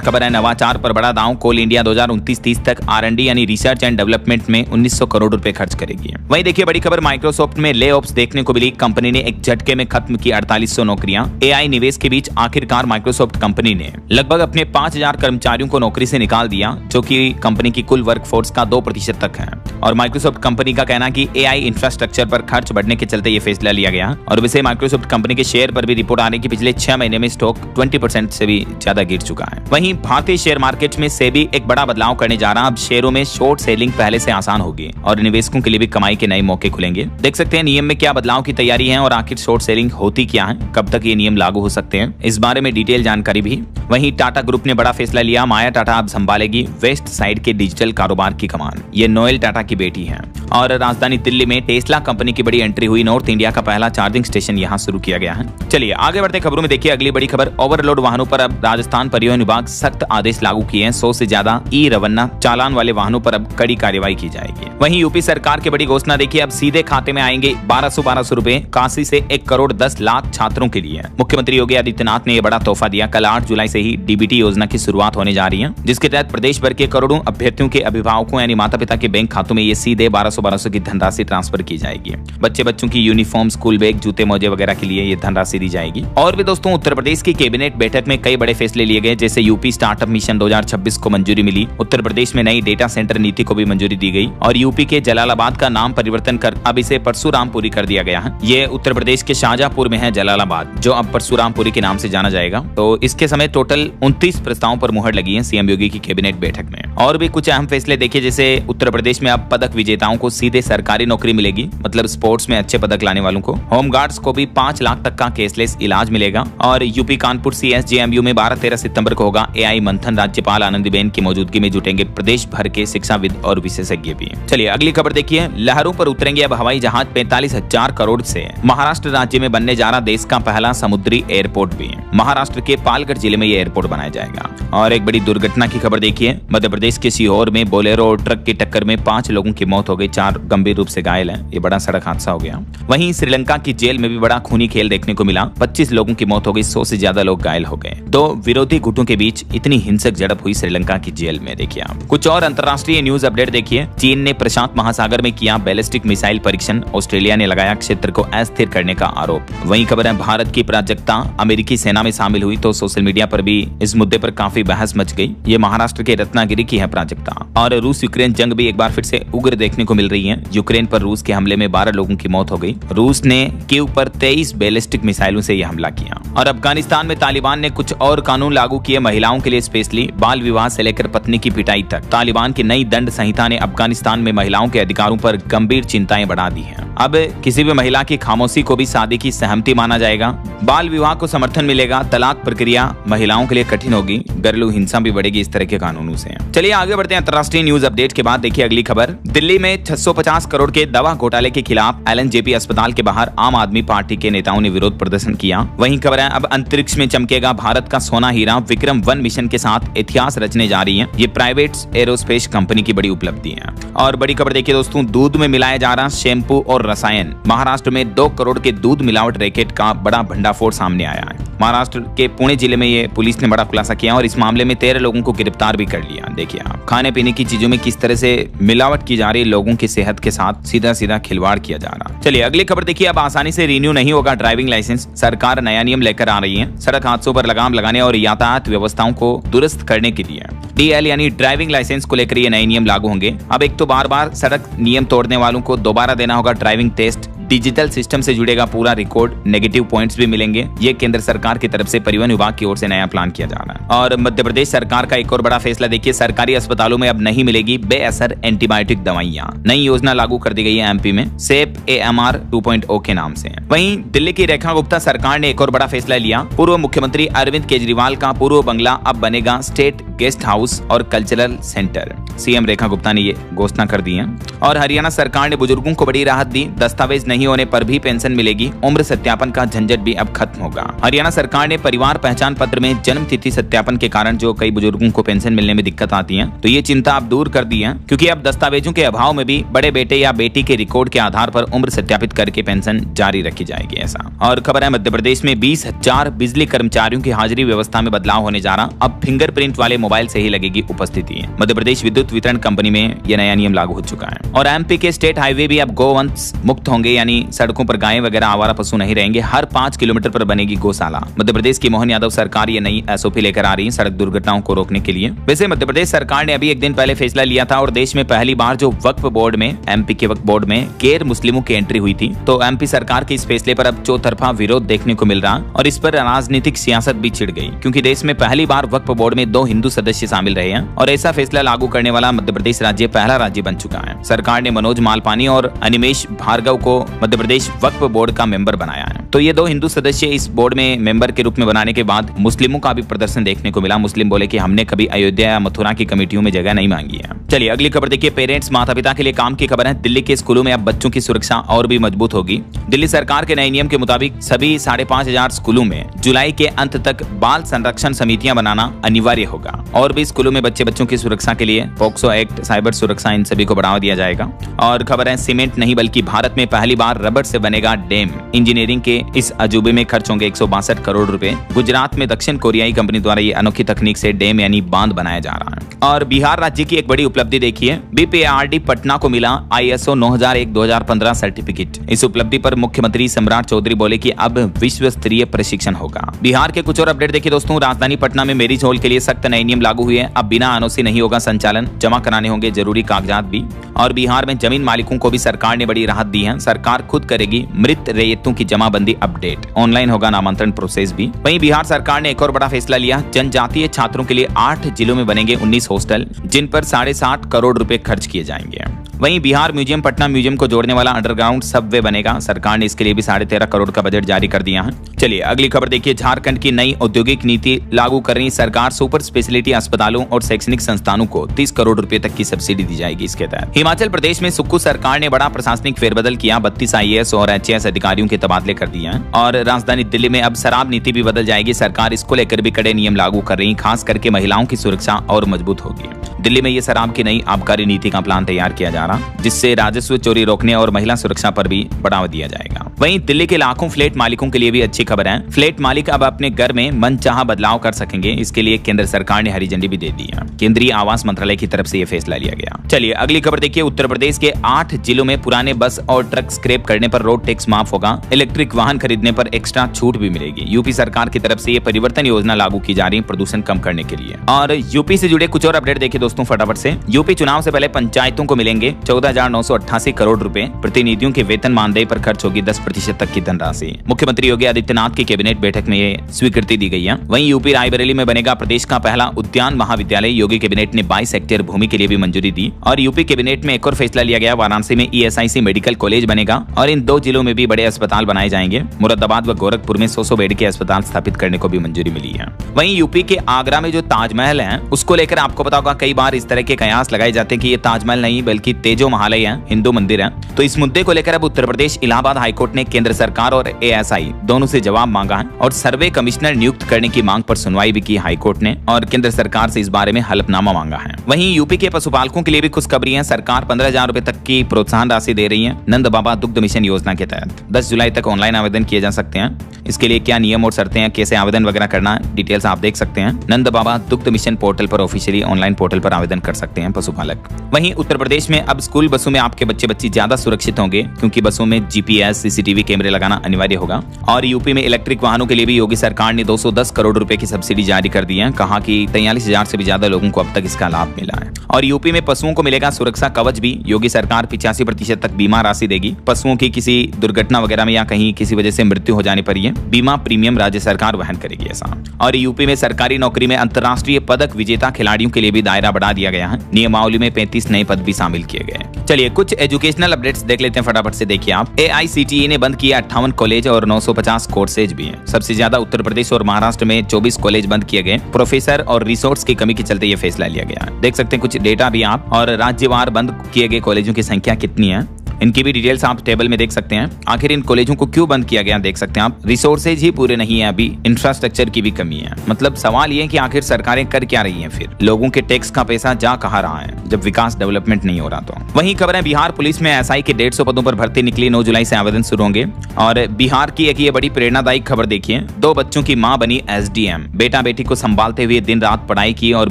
खबर है, नवाचार पर बड़ा दांव। कोल इंडिया 2029-30 तक R&D यानी रिसर्च एंड डेवलपमेंट में 1900 करोड़ रुपए खर्च करेगी। वहीं देखिए बड़ी खबर, माइक्रोसॉफ्ट में ले ऑफ्स देखने को मिली। कंपनी ने एक झटके में खत्म की 4800 नौकरियां। AI निवेश के बीच आखिरकार माइक्रोसॉफ्ट कंपनी ने लगभग अपने 5000 कर्मचारियों को नौकरी से निकाल दिया, जो कि कंपनी की कुल वर्कफोर्स का 2% तक है। और माइक्रोसॉफ्ट कंपनी का कहना कि AI इंफ्रास्ट्रक्चर पर खर्च बढ़ने के चलते ये फैसला लिया गया। और वैसे माइक्रोसॉफ्ट कंपनी के शेयर पर भी रिपोर्ट आने की पिछले 6 महीने में स्टॉक 20% से भी ज्यादा गिर चुका है। वहीं भारतीय शेयर मार्केट में सेबी एक बड़ा बदलाव करने जा रहा है। अब शेयरों में शॉर्ट सेलिंग पहले से आसान होगी और निवेशकों के लिए भी कमाई के नए मौके खुलेंगे। देख सकते हैं नियम में क्या बदलाव की तैयारी है और आखिर शॉर्ट सेलिंग होती क्या है, कब तक ये नियम लागू हो सकते हैं, इस बारे में डिटेल जानकारी भी। वहीं टाटा ग्रुप ने बड़ा फैसला लिया। माया टाटा अब संभालेगी वेस्ट साइड के डिजिटल कारोबार की कमान। ये नोएल टाटा की बेटी है। और राजधानी दिल्ली में टेस्ला कंपनी की बड़ी एंट्री हुई। नॉर्थ इंडिया का पहला चार्जिंग स्टेशन यहां शुरू किया गया है। चलिए आगे बढ़ते खबरों में देखिए अगली बड़ी खबर, ओवरलोड वाहनों पर अब राजस्थान परिवहन विभाग सख्त आदेश लागू किए हैं। 100 से ज्यादा ई रवन्ना चालान वाले वाहनों पर अब कड़ी कार्रवाई की जाएगी। वहीं यूपी सरकार की बड़ी घोषणा देखिए, अब सीधे खाते में आएंगे 1200 रुपए। काशी से 1 करोड़ 10 लाख छात्रों के लिए मुख्यमंत्री योगी आदित्यनाथ ने यह बड़ा तोहफा दिया। कल 8 जुलाई से ही डीबीटी योजना की शुरुआत होने जा रही है, जिसके तहत प्रदेश भर के करोड़ों अभ्यर्थियों के अभिभावकों यानी माता पिता के बैंक खातों में ये सीधे 1200 की धनराशि ट्रांसफर की जाएगी। बच्चों की यूनिफॉर्म, स्कूल बैग, जूते मोजे वगैरह के लिए ये धनराशि दी जाएगी। और भी दोस्तों उत्तर प्रदेश की कैबिनेट बैठक में कई बड़े फैसले लिए गए, जैसे यूपी स्टार्टअप मिशन 2026 को मंजूरी मिली। उत्तर प्रदेश में नई डेटा सेंटर नीति को भी मंजूरी दी गई। और यूपी के जलालाबाद का नाम परिवर्तन कर अब इसे परशुरामपुरी कर दिया गया है। ये उत्तर प्रदेश के शाहजहांपुर में है जलालाबाद, जो अब परशुरामपुरी के नाम से जाना जाएगा। तो इसके समय टोटल 29 प्रस्तावों पर मुहर लगी है सीएम योगी की कैबिनेट बैठक में। और भी कुछ अहम फैसले देखिए, जैसे उत्तर प्रदेश में अब पदक विजेताओं को सीधे सरकारी नौकरी मिलेगी, मतलब स्पोर्ट्स में अच्छे पदक लाने वालों को। होमगार्ड्स को भी 5 लाख तक का कैशलेस इलाज मिलेगा। और यूपी कानपुर CSJMU में 12-13 सितंबर को होगा AI मंथन। राज्यपाल आनंदीबेन की मौजूदगी में जुटेंगे प्रदेश भर के शिक्षाविद और विशेषज्ञ भी। चलिए अगली खबर देखिए, लहरों पर उतरेंगे अब हवाई जहाज। 45,000 करोड़ से महाराष्ट्र राज्य में बनने जा रहा देश का पहला समुद्री एयरपोर्ट भी। महाराष्ट्र के पालघर जिले में ये एयरपोर्ट बनाया जाएगा। और एक बड़ी दुर्घटना की खबर देखिए, मध्य प्रदेश के सीहोर में बोलेरो और ट्रक की टक्कर में 5 लोगों की मौत हो गई, 4 गंभीर रूप से घायल हैं। ये बड़ा सड़क हादसा हो गया। वहीं श्रीलंका की जेल में भी बड़ा खूनी खेल देखने को मिला। 25 लोगों की मौत हो गई, 100 से ज्यादा लोग घायल हो गए। 2 विरोधी गुटों के बीच इतनी हिंसक झड़प हुई श्रीलंका की जेल में। देखिए आप कुछ और अंतर्राष्ट्रीय न्यूज अपडेट देखिए। चीन ने प्रशांत महासागर में किया बैलिस्टिक मिसाइल परीक्षण। ऑस्ट्रेलिया ने लगाया क्षेत्र को अस्थिर करने का आरोप। वहीं खबर है, भारत की प्राजक्ता अमेरिकी सेना में शामिल हुई, तो सोशल मीडिया पर भी इस मुद्दे पर काफी बहस मच गई। ये महाराष्ट्र के रत्नागिरी की है प्राजक्ता। और रूस यूक्रेन जंग भी एक बार फिर से उग्र देखने को मिल रही है। यूक्रेन पर रूस के हमले में 12 लोगों की मौत हो गई। रूस ने कीव पर 23 बैलिस्टिक मिसाइलों से यह हमला किया। और अफगानिस्तान में तालिबान ने कुछ और कानून लागू किए महिलाओं के लिए, स्पेशली बाल विवाह से लेकर पत्नी की पिटाई तक। तालिबान की नई दंड संहिता ने अफगानिस्तान में महिलाओं के अधिकारों पर गंभीर चिंताएं बढ़ा दी हैं। अब किसी भी महिला की खामोशी को भी शादी की सहमति माना जाएगा। बाल विवाह को समर्थन मिलेगा। तलाक प्रक्रिया महिलाओं के लिए कठिन होगी। घरेलू हिंसा भी बढ़ेगी इस तरह के कानूनों से। चलिए आगे बढ़ते हैं अंतर्राष्ट्रीय न्यूज अपडेट के बाद देखिए अगली खबर। दिल्ली में 650 करोड़ के दवा घोटाले के खिलाफ LNJP अस्पताल के बाहर आम आदमी पार्टी के नेताओं ने विरोध प्रदर्शन किया। वहीं खबर है, अब अंतरिक्ष में चमकेगा भारत का सोना हीरा। विक्रम 1 मिशन के साथ इतिहास रचने जा रही है ये प्राइवेट एरोस्पेस कंपनी की बड़ी उपलब्धि है। और बड़ी खबर देखिए दोस्तों, दूध में मिलाया जा रहा शैम्पू और रसायन। महाराष्ट्र में 2 करोड़ के दूध मिलावट रैकेट का बड़ा भंडाफोड़ सामने आया है। महाराष्ट्र के पुणे जिले में ये पुलिस ने बड़ा खुलासा किया और इस मामले में 13 लोगों को गिरफ्तार भी कर लिया। देखिए आप, खाने पीने की चीजों में किस तरह से मिलावट की जा रही है, लोगों की सेहत के साथ सीधा सीधा खिलवाड़ किया जा रहा। चलिए अगली खबर देखिए, अब आसानी से रिन्यू नहीं होगा ड्राइविंग लाइसेंस। सरकार नया नियम लेकर आ रही है। सड़क हादसों पर लगाम लगाने और यातायात व्यवस्थाओं को दुरुस्त करने के लिए DL यानी ड्राइविंग लाइसेंस को लेकर ये नए नियम लागू होंगे। अब एक तो बार बार सड़क नियम तोड़ने वालों को दोबारा देना होगा ड्राइविंग टेस्ट। डिजिटल सिस्टम से जुड़ेगा पूरा रिकॉर्ड, नेगेटिव पॉइंट्स भी मिलेंगे। ये केंद्र सरकार की तरफ से परिवहन विभाग की ओर से नया प्लान किया जा रहा है। और मध्य प्रदेश सरकार का एक और बड़ा फैसला देखिए, सरकारी अस्पतालों में अब नहीं मिलेगी बेअसर एंटीबायोटिक दवाइयां। नई योजना लागू कर दी गई है एमपी में, सेप AMR 2.0 के नाम से। वहीं दिल्ली की रेखा गुप्ता सरकार ने एक और बड़ा फैसला लिया। पूर्व मुख्यमंत्री अरविंद केजरीवाल का पूर्व बंगला अब बनेगा स्टेट गेस्ट हाउस और cultural centre. CM Rekha Gupta ने ये घोषणा कर दी है। और हरियाणा सरकार ने बुजुर्गों को बड़ी राहत दी, दस्तावेज नहीं होने पर भी पेंशन मिलेगी, उम्र सत्यापन का झंझट भी अब खत्म होगा। हरियाणा सरकार ने परिवार पहचान पत्र में जन्म तिथि सत्यापन के कारण जो कई बुजुर्गों को पेंशन मिलने में दिक्कत आती है, तो ये चिंता अब दूर कर दी है, क्योंकि अब दस्तावेजों के अभाव में भी बड़े बेटे या बेटी के रिकॉर्ड के आधार पर उम्र सत्यापित करके पेंशन जारी रखी जाएगी। ऐसा और खबर है मध्य प्रदेश में 20,000 बिजली कर्मचारियों की हाजिरी व्यवस्था में बदलाव होने जा रहा। अब फिंगरप्रिंट वाले मोबाइल से ही लगेगी उपस्थिति। मध्य प्रदेश विद्युत वितरण कंपनी में यह नया नियम लागू हो चुका है। और एमपी के स्टेट हाईवे भी अब गोवंश मुक्त होंगे, यानी सड़कों पर गायें वगैरह आवारा पशु नहीं रहेंगे। हर 5 किलोमीटर पर बनेगी गौशाला। मध्य प्रदेश की मोहन यादव सरकार ये नई SOP लेकर आ रही है सड़क दुर्घटनाओं को रोकने के लिए। वैसे मध्य प्रदेश सरकार ने अभी एक दिन पहले फैसला लिया था और देश में पहली बार जो वक्फ बोर्ड में, एमपी के वक्फ बोर्ड में गैर मुस्लिमों की एंट्री हुई थी, तो एमपी सरकार के इस फैसले पर अब चौतरफा विरोध देखने को मिल रहा और इस पर राजनीतिक सियासत भी छिड़ गई, क्योंकि देश में पहली बार वक्फ बोर्ड में 2 हिंदू सदस्य शामिल रहे हैं और ऐसा फैसला लागू करने वाला मध्य प्रदेश राज्य पहला राज्य बन चुका है। सरकार ने मनोज मालपानी और अनिमेश भार्गव को मध्य प्रदेश वक्फ बोर्ड का मेंबर बनाया है। तो ये 2 हिंदू सदस्य इस बोर्ड में मेंबर के रूप में बनाने के बाद मुस्लिमों का भी प्रदर्शन देखने को मिला। मुस्लिम बोले कि हमने कभी अयोध्या या मथुरा की कमेटियों में जगह नहीं मांगी है। चलिए अगली खबर देखिए, पेरेंट्स माता पिता के लिए काम की खबर है। दिल्ली के स्कूलों में अब बच्चों की सुरक्षा और भी मजबूत होगी। दिल्ली सरकार के नए नियम के मुताबिक सभी 5,500 स्कूलों में जुलाई के अंत तक बाल संरक्षण समितियां बनाना अनिवार्य होगा। और भी स्कूलों में बच्चों की सुरक्षा के लिए पॉक्सो एक्ट, साइबर सुरक्षा, इन सभी को बढ़ावा दिया जाएगा। और खबर है सीमेंट नहीं बल्कि भारत में पहली बार रबड़ से बनेगा डैम। इंजीनियरिंग के इस अजूबे में खर्च होंगे 162 करोड़ रुपए। गुजरात में दक्षिण कोरियाई कंपनी द्वारा ये अनोखी तकनीक से डैम यानी बांध बनाया जा रहा है। और बिहार राज्य की एक बड़ी उपलब्धि देखिए, BPRD पटना को मिला ISO 9001-2015 सर्टिफिकेट। इस उपलब्धि पर मुख्यमंत्री सम्राट चौधरी बोले कि अब विश्व स्तरीय प्रशिक्षण होगा। बिहार के कुछ और अपडेट देखिए दोस्तों, राजधानी पटना में मैरिज हॉल के लिए सख्त नए नियम लागू हुए। अब बिना NOC नहीं होगा संचालन, जमा कराने होंगे जरूरी कागजात भी। और बिहार में जमीन मालिकों को भी सरकार ने बड़ी राहत दी है। सरकार खुद करेगी मृत रैयतों की जमाबंदी अपडेट, ऑनलाइन होगा नामांतरण प्रोसेस भी। वहीं बिहार सरकार ने एक और बड़ा फैसला लिया, जनजातीय छात्रों के लिए 8 जिलों में बनेंगे 19 हॉस्टल, जिन पर 60.5 करोड़ रुपए खर्च किए जाएंगे। वहीं बिहार म्यूजियम पटना म्यूजियम को जोड़ने वाला अंडरग्राउंड सबवे बनेगा। सरकार ने इसके लिए भी 13.5 करोड़ का बजट जारी कर दिया है। चलिए अगली खबर देखिए, झारखंड की नई औद्योगिक नीति लागू कर रही सरकार। सुपर स्पेशलिटी अस्पतालों और शैक्षणिक संस्थानों को 30 करोड़ रुपए तक की सब्सिडी दी जाएगी इसके तहत। हिमाचल प्रदेश में सुक्खू सरकार ने बड़ा प्रशासनिक फेरबदल किया। 32 IAS और HAS अधिकारियों के तबादले कर दिए हैं। और राजधानी दिल्ली में अब शराब नीति भी बदल जाएगी। सरकार इसको लेकर भी कड़े नियम लागू कर रही, खास करके महिलाओं की सुरक्षा और मजबूत होगी। दिल्ली में ये शराब की नई आबकारी नीति का प्लान तैयार किया जा रहा, जिससे राजस्व चोरी रोकने और महिला सुरक्षा पर भी बढ़ावा दिया जाएगा। वहीं दिल्ली के लाखों फ्लैट मालिकों के लिए भी अच्छी खबर है। फ्लैट मालिक अब अपने घर में मनचाहा बदलाव कर सकेंगे। इसके लिए केंद्र सरकार ने हरी झंडी भी दे दी है। केंद्रीय आवास मंत्रालय की तरफ से यह फैसला लिया गया। चलिए अगली खबर देखिए, उत्तर प्रदेश के 8 जिलों में पुराने बस और ट्रक स्क्रैप करने पर रोड टैक्स माफ होगा। इलेक्ट्रिक वाहन खरीदने पर एक्स्ट्रा छूट भी मिलेगी। यूपी सरकार की तरफ से ये परिवर्तन योजना लागू की जा रही है प्रदूषण कम करने के लिए। और यूपी से जुड़े कुछ और अपडेट देखिए दोस्तों फटाफट से। यूपी चुनाव से पहले पंचायतों को मिलेंगे 14,988 करोड़ रुपए। प्रतिनिधियों के वेतन मानदेय पर खर्च होगी 10% तक की धनराशि। मुख्यमंत्री योगी आदित्यनाथ की कैबिनेट बैठक में ये स्वीकृति दी गई है। वहीं यूपी रायबरेली में बनेगा प्रदेश का पहला उद्यान महाविद्यालय। योगी कैबिनेट ने 22 हेक्टेयर भूमि के लिए भी मंजूरी दी। और यूपी कैबिनेट में एक और फैसला लिया गया, वाराणसी में ESIC मेडिकल कॉलेज बनेगा और इन 2 जिलों में भी बड़े अस्पताल बनाए जाएंगे। मुरादाबाद व गोरखपुर में 100 बेड के अस्पताल स्थापित करने को भी मंजूरी मिली है। वहीं यूपी के आगरा में जो ताजमहल है उसको लेकर आपको पता होगा कई बार इस तरह के कयास लगाए जाते हैं कि ये ताजमहल नहीं बल्कि तेजो महालय है, हिंदू मंदिर है। तो इस मुद्दे को लेकर अब उत्तर प्रदेश इलाहाबाद हाईकोर्ट ने केंद्र सरकार और ASI दोनों से जवाब मांगा है और सर्वे कमिश्नर नियुक्त करने की मांग पर सुनवाई भी की हाईकोर्ट ने और केंद्र सरकार से इस बारे में हलफनामा मांगा है। वहीं यूपी के पशुपालकों के लिए भी खुशखबरी है। सरकार 15,000 रुपए तक की प्रोत्साहन राशि दे रही है नंद बाबा दुग्ध मिशन योजना के तहत। 10 जुलाई तक ऑनलाइन आवेदन किए जा सकते हैं। इसके लिए क्या नियम और शर्तें हैं, कैसे आवेदन वगैरह करना है, डिटेल्स आप देख सकते हैं। नंद बाबा दुग्ध मिशन पोर्टल पर ऑफिशियली ऑनलाइन पोर्टल पर आवेदन कर सकते हैं पशुपालक। वहीं उत्तर प्रदेश में अब अब स्कूल बसों में आपके बच्चे बच्ची ज्यादा सुरक्षित होंगे, क्योंकि बसों में जीपीएस सीसीटीवी कैमरे लगाना अनिवार्य होगा। और यूपी में इलेक्ट्रिक वाहनों के लिए भी योगी सरकार ने 210 करोड़ रुपए की सब्सिडी जारी कर दी है। कहा कि 43,000 से भी ज्यादा लोगों को अब तक इसका लाभ मिला है। और यूपी में पशुओं को मिलेगा सुरक्षा कवच भी। योगी सरकार 85% तक बीमा राशि देगी। पशुओं की किसी दुर्घटना वगैरह में या कहीं किसी वजह से मृत्यु हो जाने पर यह बीमा प्रीमियम राज्य सरकार वहन करेगी ऐसा। और यूपी में सरकारी नौकरी में अंतर्राष्ट्रीय पदक विजेता खिलाड़ियों के लिए भी दायरा बढ़ा दिया गया है। नियमावली में 35 नए पद भी शामिल किए गए। चलिए कुछ एजुकेशनल अपडेट्स देख लेते हैं फटाफट से। देखिए आप, AICTE ने बंद किया 58 कॉलेज और 950 कोर्सेज भी हैं। सबसे ज्यादा उत्तर प्रदेश और महाराष्ट्र में 24 कॉलेज बंद किए गए। प्रोफेसर और रिसोर्स की कमी के चलते ये फैसला लिया गया है। देख सकते हैं कुछ डेटा भी आप, और राज्यवार बंद किए गए कॉलेजों की संख्या कितनी है, इनकी भी डिटेल्स आप टेबल में देख सकते हैं। आखिर इन कॉलेजों को क्यों बंद किया गया देख सकते हैं आप। रिसोर्सेज ही पूरे नहीं है, अभी इंफ्रास्ट्रक्चर की भी कमी है। मतलब सवाल ये है कि आखिर सरकारें कर क्या रही हैं, फिर लोगों के टैक्स का पैसा जा कहां रहा है जब विकास डेवलपमेंट नहीं हो रहा। तो वहीं खबर है, बिहार पुलिस में SI के 150 पदों पर भर्ती निकली। 9 जुलाई से आवेदन शुरू होंगे। और बिहार की एक ये बड़ी प्रेरणादायी खबर देखिए, 2 बच्चों की मां बनी SDM। बेटा बेटी को संभालते हुए दिन रात पढ़ाई की और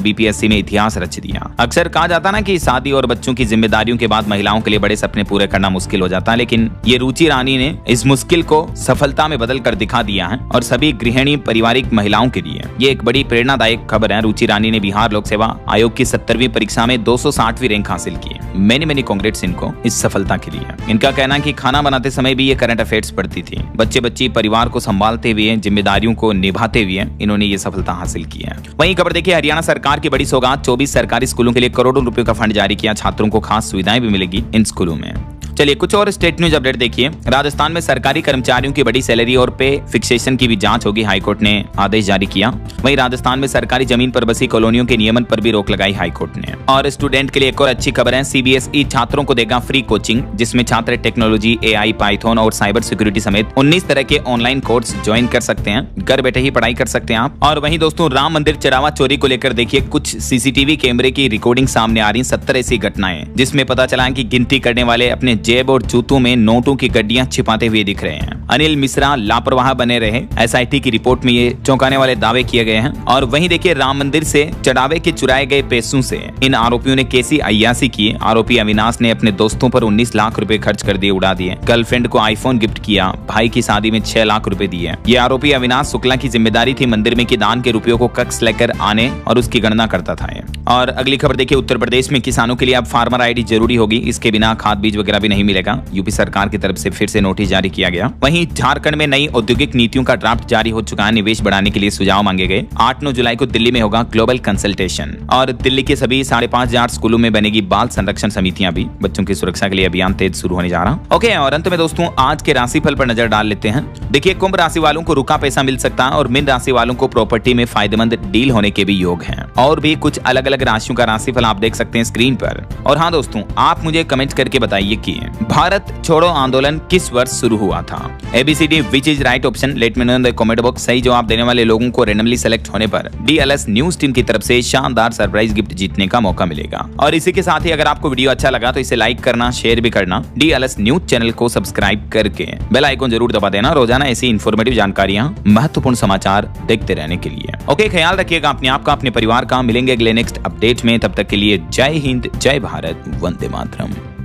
BPSC में इतिहास रच दिया। अक्सर कहा जाता ना कि शादी और बच्चों की जिम्मेदारियों के बाद महिलाओं के लिए बड़े सपने पूरे करना मुश्किल हो जाता है, लेकिन ये रुचि रानी ने इस मुश्किल को सफलता में बदल कर दिखा दिया है। और सभी गृहिणी परिवारिक महिलाओं के लिए ये एक बड़ी प्रेरणादायक खबर है। रुचि रानी ने बिहार लोक सेवा आयोग की 70वीं परीक्षा में 260वीं रैंक हासिल की। मेनी कांग्रेट्स इनको इस सफलता के लिए। इनका कहना है कि खाना बनाते समय भी ये करंट अफेयर्स पढ़ती थी। बच्चे बच्ची परिवार को संभालते हुए, जिम्मेदारियों को निभाते हुए इन्होंने ये सफलता हासिल की है। वहीं खबर देखिए, हरियाणा सरकार की बड़ी सौगात, 24 सरकारी स्कूलों के लिए करोड़ों रुपए का फंड जारी किया। छात्रों को खास सुविधाएं भी मिलेगी इन स्कूलों में। चलिए कुछ और स्टेट न्यूज अपडेट देखिए। राजस्थान में सरकारी कर्मचारियों की बड़ी सैलरी और पे फिक्सेशन की भी जांच होगी। हाईकोर्ट ने आदेश जारी किया। वहीं राजस्थान में सरकारी जमीन पर बसी कॉलोनियों के नियमन पर भी रोक लगाई हाईकोर्ट ने। और स्टूडेंट के लिए एक और अच्छी खबर है, CBSE छात्रों को देगा फ्री कोचिंग, जिसमें छात्र टेक्नोलॉजी, AI, पाइथन और साइबर सिक्योरिटी समेत 19 तरह के ऑनलाइन कोर्स ज्वाइन कर सकते हैं। घर बैठे ही पढ़ाई कर सकते हैं आप। और वहीं दोस्तों, राम मंदिर चढ़ावा चोरी को लेकर देखिए कुछ CCTV कैमरे की रिकॉर्डिंग सामने आ रही। 70 ऐसी घटनाएं जिसमें पता चला कि गिनती करने वाले अपने जेब और जूतों में नोटों की गड्डियां छिपाते हुए दिख रहे हैं। अनिल मिश्रा लापरवाह बने रहे, SIT की रिपोर्ट में ये चौंकाने वाले दावे किए गए हैं। और वहीं देखिए, राम मंदिर से चढ़ावे के चुराए गए पैसों से इन आरोपियों ने कैसी अय्यासी की। आरोपी अविनाश ने अपने दोस्तों पर 19 लाख रुपए खर्च कर दिए, उड़ा दिए। गर्लफ्रेंड को आईफोन गिफ्ट किया, भाई की शादी में 6 लाख रुपए दिए। ये आरोपी अविनाश शुक्ला की जिम्मेदारी थी मंदिर में कि दान के रुपयों को कक्स लेकर आने और उसकी गणना करता था। और अगली खबर देखिए, उत्तर प्रदेश में किसानों के लिए अब फार्मर ID जरूरी होगी। इसके बिना खाद बीज वगैरह भी नहीं मिलेगा। यूपी सरकार की तरफ से फिर से नोटिस जारी किया गया। वहीं झारखंड में नई औद्योगिक नीतियों का ड्राफ्ट जारी हो चुका है। निवेश बढ़ाने के लिए सुझाव मांगे गए। 8-9 जुलाई को दिल्ली में होगा ग्लोबल कंसल्टेशन। और दिल्ली के सभी 5,500 स्कूलों में बनेगी बाल संरक्षण समितियां भी। बच्चों की सुरक्षा के लिए अभियान तेज शुरू होने जा रहा। ओके, और अंत में दोस्तों आज के राशिफल पर नजर डाल लेते हैं। देखिए, कुंभ राशि वालों को रुका पैसा मिल सकता है और मीन राशि वालों को प्रॉपर्टी में फायदेमंद डील होने के भी योग हैं। और भी कुछ अलग अलग राशियों का राशिफल आप देख सकते हैं स्क्रीन पर। और हाँ दोस्तों, आप मुझे कमेंट करके बताइए कि भारत छोड़ो आंदोलन किस वर्ष शुरू हुआ था। ABCD which is right option, let me know in the comment box. सही जवाब देने वाले लोगों को रैंडमली सेलेक्ट होने पर DLS न्यूज टीम की तरफ से शानदार सरप्राइज गिफ्ट जीतने का मौका मिलेगा। और इसी के साथ ही अगर आपको वीडियो अच्छा लगा तो इसे लाइक करना, शेयर भी करना। DLS न्यूज चैनल को सब्सक्राइब करके बेल आइकन जरूर दबा देना, रोजाना ऐसी इंफॉर्मेटिव जानकारियां, महत्वपूर्ण समाचार देखते रहने के लिए। ओके, ख्याल रखिएगा अपने आप का, अपने परिवार का। मिलेंगे अगले नेक्स्ट अपडेट में, तब तक के लिए जय हिंद, जय भारत, वंदे मातरम।